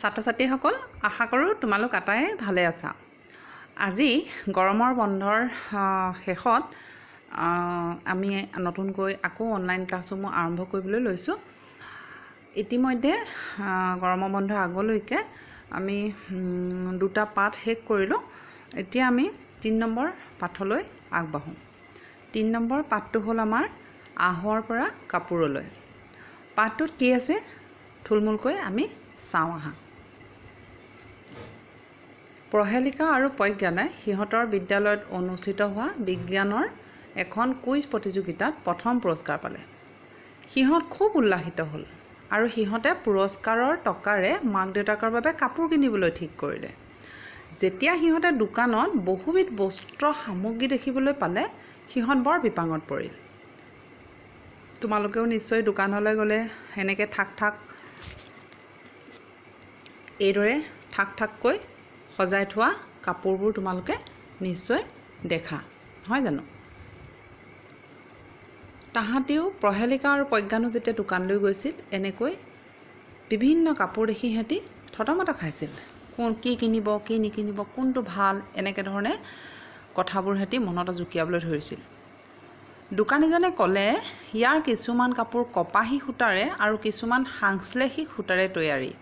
ছাত্ৰ-ছাত্ৰীসকল আশা কৰোঁ তোমালোক আটায়ে ভালে আছা। আজি গৰমৰ বন্ধৰ শেষত আমি নতুনকৈ আকৌ অনলাইন ক্লাছসমূহ আৰম্ভ কৰিবলৈ লৈছোঁ। ইতিমধ্যে গৰমৰ বন্ধৰ আগলৈকে আমি দুটা পাঠ শেষ কৰিলোঁ। এতিয়া আমি 3 নম্বৰ পাঠলৈ আগবাঢ়োঁ। 3 নম্বৰ পাঠটো হ'ল আমাৰ আহৰ পৰা কাপোৰলৈ। পাঠটোত কি আছে থুলমূলকৈ আমি চাওঁ আহা। প্ৰহেলিকা আৰু প্ৰজ্ঞানে সিহঁতৰ বিদ্যালয়ত অনুষ্ঠিত হোৱা বিজ্ঞানৰ এখন কুইজ প্ৰতিযোগিতাত প্ৰথম পুৰস্কাৰ পালে। সিহঁত খুব উল্লাসিত হ'ল আৰু সিহঁতে পুৰস্কাৰৰ টকাৰে মাক দেউতাকৰ বাবে কাপোৰ কিনিবলৈ ঠিক কৰিলে। যেতিয়া সিহঁতে দোকানত বহুবিধ বস্ত্ৰ সামগ্ৰী দেখিবলৈ পালে সিহঁত বৰ বিপাঙত পৰিল। তোমালোকেও নিশ্চয় দোকানলৈ গ'লে এনেকৈ এইদৰে ঠাককৈ সজাই থোৱা কাপোৰবোৰ তোমালোকে নিশ্চয় দেখা, হয় জানো? তাহাঁতেও প্ৰহেলিকা আৰু প্ৰজ্ঞানো যেতিয়া দোকানলৈ গৈছিল এনেকৈ বিভিন্ন কাপোৰ দেখি সিহঁতি থতমত খাইছিল। কি কিনিব কি নিকিনিব, কোনটো ভাল, এনেকৈ ধৰণে কথাবোৰ সিহঁতি মনত জুকিয়াবলৈ ধৰিছিল। দোকানীজনে ক'লে ইয়াৰ কিছুমান কাপোৰ কপাহী সূতাৰে আৰু কিছুমান সাংশ্লেষিক সূতাৰে তৈয়াৰী।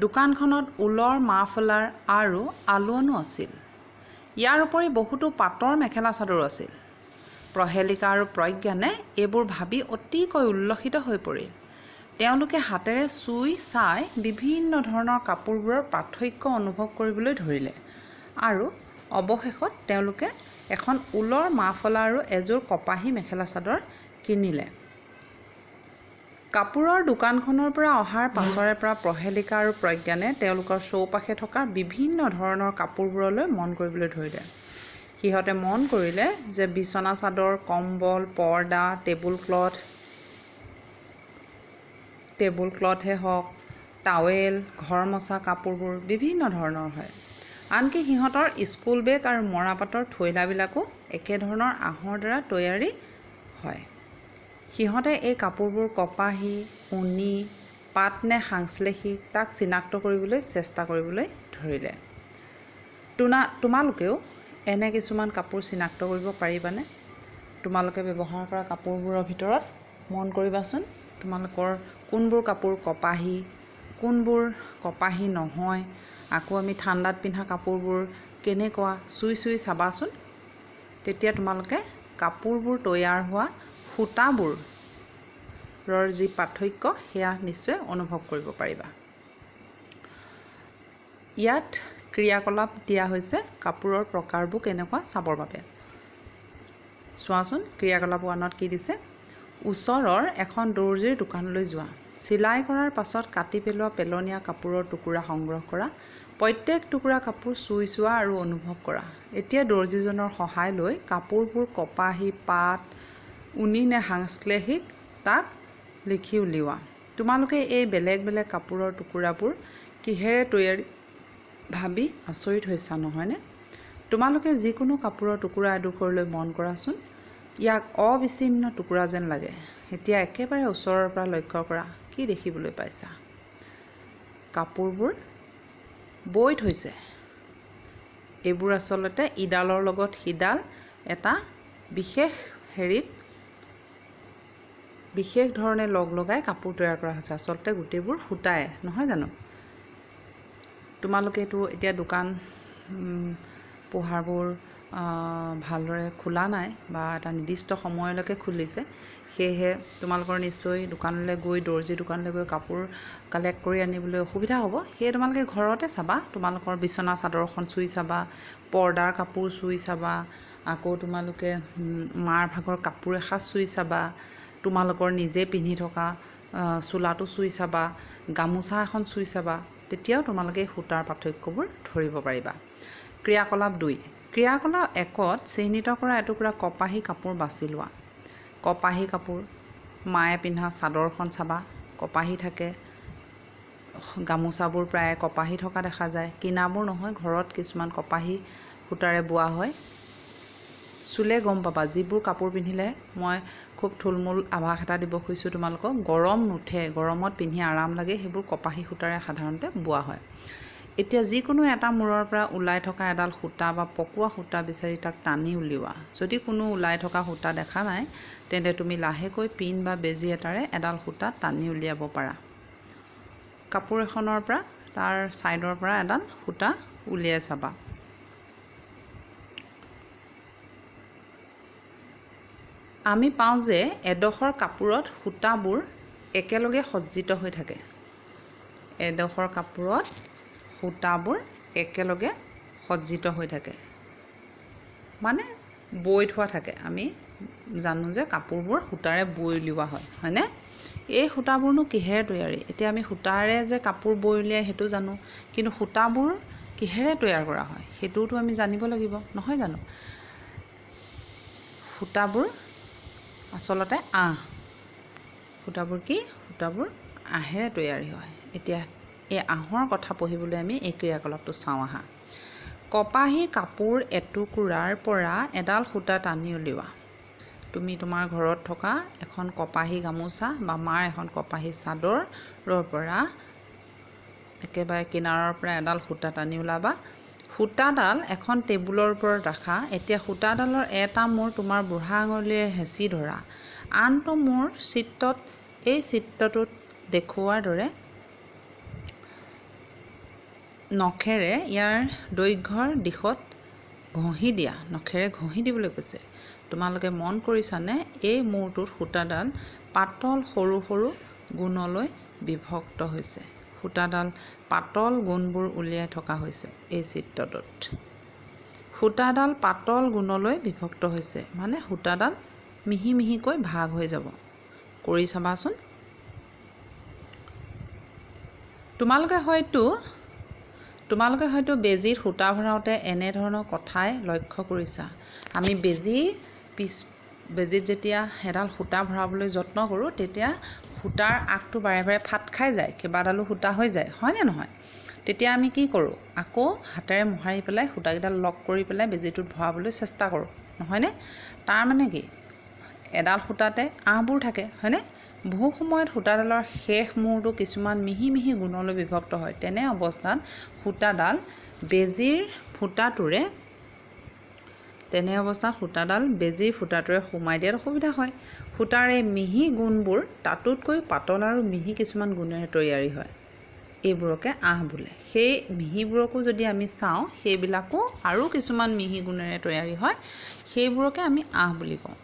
দোকানখনত ঊলৰ মাফলাৰ আৰু আলোৱনো আছিল। ইয়াৰ উপৰি বহুতো পাটৰ মেখেলা চাদৰো আছিল। প্ৰহেলিকা আৰু প্ৰজ্ঞানে এইবোৰ ভাবি অতিকৈ উল্লসিত হৈ পৰিল। তেওঁলোকে হাতেৰে চুই চাই বিভিন্ন ধৰণৰ কাপোৰবোৰৰ পাৰ্থক্য অনুভৱ কৰিবলৈ ধৰিলে আৰু অৱশেষত তেওঁলোকে এখন ঊলৰ মাফলাৰ আৰু এযোৰ কপাহী মেখেলা চাদৰ কিনিলে। কাপোৰৰ দোকানখনৰ পৰা অহাৰ পাছৰে পৰা প্ৰহেলিকা আৰু প্ৰজ্ঞানে তেওঁলোকৰ চৌপাশে থকা বিভিন্ন ধৰণৰ কাপোৰবোৰলৈ মন কৰিবলৈ ধৰিলে। সিহঁতে মন কৰিলে যে বিচনা চাদৰ, কম্বল, পৰ্দা, টেবুল ক্লথে হওক, টাৱেল, ঘৰ মচা কাপোৰবোৰ বিভিন্ন ধৰণৰ হয়। আনকি সিহঁতৰ স্কুল বেগ আৰু মৰাপাটৰ থৈলাবিলাকো একেধৰণৰ আঁহৰ দ্বাৰা তৈয়াৰী হয়। সিহঁতে এই কাপোৰবোৰ কপাহী, ঊণী, পাট নে সাংশ্লেষিক তাক চিনাক্ত কৰিবলৈ চেষ্টা কৰিবলৈ ধৰিলে। তোমালোকেও এনে কিছুমান কাপোৰ চিনাক্ত কৰিব পাৰিবানে? তোমালোকে ব্যৱহাৰ কৰা কাপোৰবোৰৰ ভিতৰত মন কৰিবাচোন তোমালোকৰ কোনবোৰ কাপোৰ কপাহী, কোনবোৰ কপাহী নহয়। আকৌ আমি ঠাণ্ডাত পিন্ধা কাপোৰবোৰ কেনেকুৱা চুই চাবাচোন। তেতিয়া তোমালোকে কাপোৰবোৰ তৈয়াৰ হোৱা সূতাবোৰৰ যি পাৰ্থক্য সেয়া নিশ্চয় অনুভৱ কৰিব পাৰিবা। ইয়াত ক্ৰিয়াকলাপ দিয়া হৈছে কাপোৰৰ প্ৰকাৰবোৰ কেনেকুৱা চাবৰ বাবে। চোৱাচোন ক্ৰিয়াকলাপ 1ত কি দিছে? ওচৰৰ এখন দৰ্জীৰ দোকানলৈ যোৱা। চিলাই কৰাৰ পাছত কাটি পেলোৱা পেলনীয়া কাপোৰৰ টুকুৰা সংগ্ৰহ কৰা। প্ৰত্যেক টুকুৰা কাপোৰ চুই চোৱা আৰু অনুভৱ কৰা। এতিয়া দৰ্জীজনৰ সহায় লৈ কাপোৰবোৰ কপাহী, পাট, ঊণী নে সাংশ্লেষিক তাক লিখি উলিওৱা। তোমালোকে এই বেলেগ বেলেগ কাপোৰৰ টুকুৰাবোৰ কিহেৰে তৈয়াৰী ভাবি আচৰিত হৈছা নহয়নে? তোমালোকে যিকোনো কাপোৰৰ টুকুৰা এডোখৰলৈ মন কৰাচোন। ইয়াক অবিচ্ছিন্ন টুকুৰা যেন লাগে। এতিয়া একেবাৰে ওচৰৰ পৰা লক্ষ্য কৰা। কি দেখিবলৈ পাইছা? কাপোৰবোৰ বৈ থৈছে। এইবোৰ আচলতে ইডালৰ লগত সিডাল এটা বিশেষ ধৰণে লগাই কাপোৰ তৈয়াৰ কৰা হৈছে। আচলতে গোটেইবোৰ সূতাই, নহয় জানো? তোমালোকেতো এতিয়া দোকান পোহাৰবোৰ ভালদৰে খোলা নাই বা এটা নিৰ্দিষ্ট সময়লৈকে খুলিছে। সেয়েহে তোমালোকৰ নিশ্চয় দোকানলৈ গৈ দৰ্জী দোকানলৈ গৈ কাপোৰ কালেক্ট কৰি আনিবলৈ অসুবিধা হ'ব। সেয়ে তোমালোকে ঘৰতে চাবা। তোমালোকৰ বিচনা চাদৰখন চুই চাবা, পৰ্দাৰ কাপোৰ চুই চাবা, আকৌ তোমালোকে মাৰ ভাগৰ কাপোৰ এসাঁজ চুই চাবা, তোমালোকৰ নিজে পিন্ধি থকা চোলাটো চুই চাবা, গামোচা এখন চুই চাবা। তেতিয়াও তোমালোকে সূতাৰ পাৰ্থক্যবোৰ ধৰিব পাৰিবা। ক্ৰিয়াকলাপ 2। ক্ৰিয়াকলাপ 1ত চিহ্নিত কৰা এটুকুৰা কপাহী কাপোৰ বাছি লোৱা। কপাহী কাপোৰ, মায়ে পিন্ধা চাদৰখন চাবা, কপাহী থাকে। গামোচাবোৰ প্ৰায় কপাহী থকা দেখা যায়। কিনাবোৰ নহয়, ঘৰত কিছুমান কপাহী সূতাৰে বোৱা হয়। চুলে গম পাবা। যিবোৰ কাপোৰ পিন্ধিলে মই খুব থুলমূল আভাস এটা দিব খুজিছোঁ তোমালোকক, গৰম নুঠে, গৰমত পিন্ধি আৰাম লাগে, সেইবোৰ কপাহী সূতাৰে সাধাৰণতে বোৱা হয়। এতিয়া যিকোনো এটা মূৰৰ পৰা ওলাই থকা এডাল সূতা বা পকোৱা সূতা বিচাৰি তাক টানি উলিওৱা। যদি কোনো ওলাই থকা সূতা দেখা নাই তেন্তে তুমি লাহেকৈ পিন বা বেজী এটাৰে এডাল সূতা টানি উলিয়াব পাৰা। কাপোৰ এখনৰ পৰা তাৰ ছাইডৰ পৰা এডাল সূতা উলিয়াই চাবা। আমি পাওঁ যে এডোখৰ কাপোৰত সূতাবোৰ একেলগে সজ্জিত হৈ থাকে। এডোখৰ কাপোৰত সূতাবোৰ একেলগে সজ্জিত হৈ থাকে, মানে বৈ থোৱা থাকে। আমি জানো যে কাপোৰবোৰ সূতাৰে বৈ উলিওৱা হয়, হয়নে? এই সূতাবোৰনো কিহেৰে তৈয়াৰী? এতিয়া আমি সূতাৰে যে কাপোৰ বৈ উলিয়াই সেইটো জানো, কিন্তু সূতাবোৰ কিহেৰে তৈয়াৰ কৰা হয় সেইটোওতো আমি জানিব লাগিব, নহয় জানো? সূতাবোৰ আচলতে সূতাবোৰ কি? সূতাবোৰ আহেৰে তৈয়াৰী হয়। এতিয়া এই আহৰ কথা পঢ়িবলৈ আমি এই ক্ৰিয়াকলাপটো চাওঁ আহা। কপাহী কাপোৰ এটুকুৰাৰ পৰা এডাল সূতা টানি উলিওৱা। তুমি তোমাৰ ঘৰত থকা এখন কপাহী গামোচা বা মাৰ এখন কপাহী চাদৰৰ পৰা একেবাৰে কিনাৰৰ পৰা এডাল সূতা টানি ওলাবা। সূতাডাল এখন টেবুলৰ ওপৰত ৰাখা। এতিয়া সূতাডালৰ এটা মূৰ তোমাৰ বুঢ়া আঙুলিৰে হেঁচি ধৰা, আনটো মূৰ এই চিত্ৰটোত দেখুওৱাৰ দৰে নখেৰে ইয়াৰ দৈৰ্ঘ্যৰ দিশত ঘঁহি দিয়া। নখেৰে ঘঁহি দিবলৈ কৈছে। তোমালোকে মন কৰিছানে এই মূৰটোত সূতাডাল পাতল সৰু সৰু গুণলৈ বিভক্ত হৈছে। সূতাডাল পাতল গুণবোৰ উলিয়াই থকা হৈছে এই চিত্ৰটোত। সূতাডাল পাতল গুণলৈ বিভক্ত হৈছে, মানে সূতাডাল মিহি মিহিকৈ ভাগ হৈ যাব। কৰি চাবাচোন। তোমালোকে হয়তো বেজীত সূতা ভৰাওঁতে এনেধৰণৰ কথাই লক্ষ্য কৰিছা। আমি বেজীত যেতিয়া এডাল সূতা ভৰাবলৈ যত্ন কৰোঁ তেতিয়া সূতাৰ আগটো বাৰে বাৰে ফাট খাই যায়, কেইবাডালো সূতা হৈ যায়, হয়নে নহয়? তেতিয়া আমি কি কৰোঁ? আকৌ হাতেৰে মোহাৰি পেলাই সূতাকেইডাল লক কৰি পেলাই বেজীটোত ভৰাবলৈ চেষ্টা কৰোঁ, নহয়নে? তাৰ মানে কি? এডাল সূতাতে আহবোৰ থাকে, হয়নে? বহু সময়ত সূতাডালৰ শেষ মূৰটো কিছুমান মিহি মিহি গুণলৈ বিভক্ত হয়। তেনে অৱস্থাত সূতাডাল বেজীৰ ফুটাটোৰে সোমাই দিয়াত অসুবিধা হয়। সূতাৰ এই মিহি গুণবোৰ তাতোতকৈ পাতল আৰু মিহি কিছুমান গুণেৰে তৈয়াৰী হয়। এইবোৰকে আহ বোলে। সেই মিহিবোৰকো যদি আমি চাওঁ, সেইবিলাকো আৰু কিছুমান মিহি গুণেৰে তৈয়াৰী হয়, সেইবোৰকে আমি আহ বুলি কওঁ।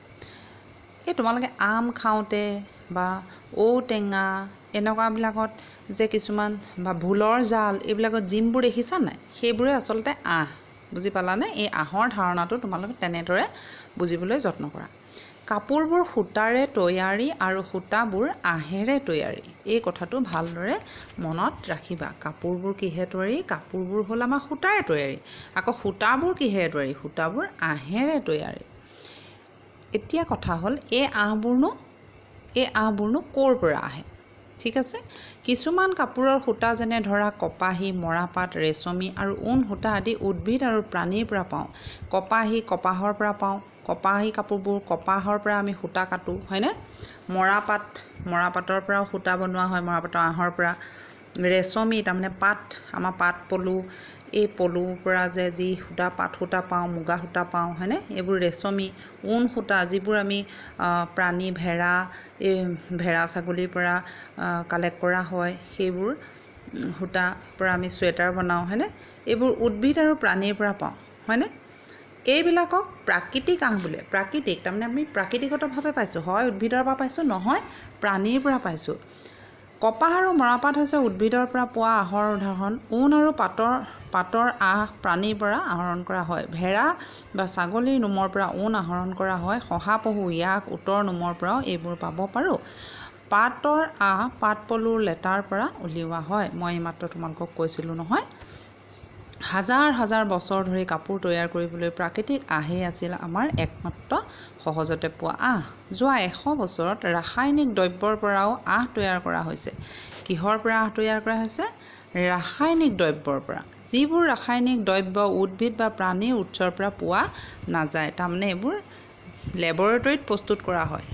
এই তোমালোকে আম খাওঁতে বা ঔটেঙা এনেকুৱাবিলাকত যে কিছুমান বা ভোলৰ জাল এইবিলাকত জিমবোৰ দেখিছা নাই? সেইবোৰে আচলতে আহ। বুজি পালানে? এই আহৰ ধাৰণাটো তোমালোকে তেনেদৰে বুজিবলৈ যত্ন কৰা। কাপোৰবোৰ সূতাৰে তৈয়াৰী আৰু সূতাবোৰ আহেৰে তৈয়াৰী। এই কথাটো ভালদৰে মনত ৰাখিবা। কাপোৰবোৰ কিহে তৈয়াৰী? কাপোৰবোৰ হ'ল আমাৰ সূতাৰে তৈয়াৰী। আকৌ সূতাবোৰ কিহেৰে তৈয়াৰী? সূতাবোৰ আহেৰে তৈয়াৰী। এতিয়া কথা হ'ল এই আহবোৰনো ক'ৰ পৰা আহে? ঠিক আছে? কিছুমান কাপোৰৰ সূতা যেনে ধৰা কপাহী, মৰাপাট, ৰেচমী আৰু ঊণ সূতা আদি উদ্ভিদ আৰু প্ৰাণীৰ পৰা পাওঁ। কপাহৰ পৰা পাওঁ। কপাহী কাপোৰবোৰ কপাহৰ পৰা আমি সূতা কাটো, হয়নে? মৰাপাটৰ পৰাও সূতা বনোৱা হয়, মৰাপাটৰ আহৰ পৰা। ৰেচমী তাৰমানে আমাৰ পাট পলু, এই পলুৰ পৰা যে যি পাট সূতা পাওঁ, মুগা সূতা পাওঁ, হয়নে? এইবোৰ ৰেচমী। ঊণ সূতা যিবোৰ আমি প্ৰাণী ভেড়া ছাগলীৰ পৰা কালেক্ট কৰা হয়, সেইবোৰ সূতাৰ পৰা আমি চুৱেটাৰ বনাওঁ, হয়নে? এইবোৰ উদ্ভিদ আৰু প্ৰাণীৰ পৰা পাওঁ, হয়নে? এইবিলাকক প্ৰাকৃতিক আহ বোলে। প্ৰাকৃতিক তাৰমানে আমি প্ৰাকৃতিকগতভাৱে পাইছোঁ, হয় উদ্ভিদৰ পৰা পাইছোঁ, নহয় প্ৰাণীৰ পৰা পাইছোঁ। কপাহ আৰু মৰাপাট হৈছে উদ্ভিদৰ পৰা পোৱা আহৰ উদাহৰণ। ঊণ আৰু পাটৰ আহ প্ৰাণীৰ পৰা আহৰণ কৰা হয়। ভেড়া বা ছাগলীৰ নোমৰ পৰা ঊণ আহৰণ কৰা হয়। শহাপহু, ইয়াক, উটৰ নোমৰ পৰাও এইবোৰ পাব পাৰোঁ। পাটৰ আহ পাট পলুৰ লেটাৰ পৰা উলিওৱা হয়। মই এইমাত্ৰ তোমালোকক কৈছিলোঁ নহয়। হাজাৰ হাজাৰ বছৰ ধৰি কাপোৰ তৈয়াৰ কৰিবলৈ প্ৰাকৃতিক আহেই আছিল আমাৰ একমাত্ৰ সহজতে পোৱা আহ। যোৱা 100 বছৰত ৰাসায়নিক দ্ৰব্যৰ পৰাও আহ তৈয়াৰ কৰা হৈছে। কিহৰ পৰা আহ তৈয়াৰ কৰা হৈছে? ৰাসায়নিক দ্ৰব্যৰ পৰা। যিবোৰ ৰাসায়নিক দ্ৰব্য উদ্ভিদ বা প্ৰাণীৰ উৎসৰ পৰা পোৱা নাযায়, তাৰমানে এইবোৰ লেবৰেটৰীত প্ৰস্তুত কৰা হয়,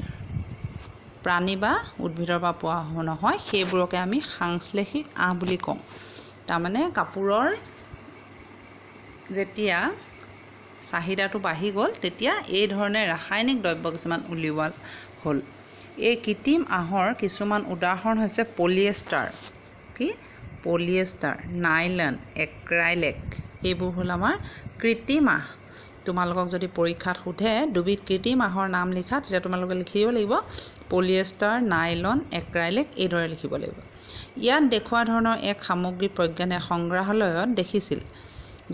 প্ৰাণী বা উদ্ভিদৰ পৰা পোৱা নহয়, সেইবোৰকে আমি সাংশ্লেষিক আহ বুলি কওঁ। তাৰমানে কাপোৰৰ যেতিয়া চাহিদাটো বাঢ়ি গ'ল, তেতিয়া এই ধৰণে ৰাসায়নিক দ্ৰব্য কিছুমান উলিওৱা হ'ল। এই কৃত্ৰিম আহৰ কিছুমান উদাহৰণ হৈছে পলিয়েষ্টাৰ, পলিয়েষ্টাৰ, নাইলন, এক্ৰাইলিক। এইবোৰ হ'ল আমাৰ কৃত্ৰিম আহ। তোমালোকক যদি পৰীক্ষাত সোধে দুবিধ কৃত্ৰিম আহৰ নাম লিখা, তেতিয়া তোমালোকে লিখিব লাগিব পলিয়েষ্টাৰ, নাইলন, এক্ৰাইলিক, এইদৰে লিখিব লাগিব। ইয়াত দেখুওৱা ধৰণৰ এক সামগ্ৰী প্ৰজ্ঞানে সংগ্ৰহালয়ত দেখিছিল।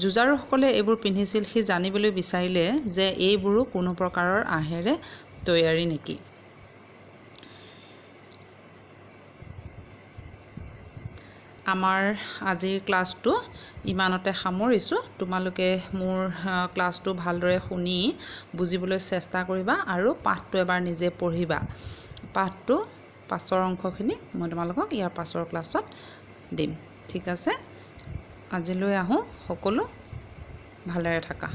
যুঁজাৰুসকলে এইবোৰ পিন্ধিছিল। সি জানিবলৈ বিচাৰিলে যে এইবোৰো কোনো প্ৰকাৰৰ আহেৰে তৈয়াৰী নেকি। আমাৰ আজিৰ ক্লাছটো ইমানতে সামৰিছোঁ। তোমালোকে মোৰ ক্লাছটো ভালদৰে শুনি বুজিবলৈ চেষ্টা কৰিবা আৰু পাঠটো এবাৰ নিজে পঢ়িবা। পাঠটো পাছৰ অংশখিনি মই তোমালোকক ইয়াৰ পাছৰ ক্লাছত দিম। ঠিক আছে, আজিলৈ আহোঁ। সকলো ভালেৰে থাকা।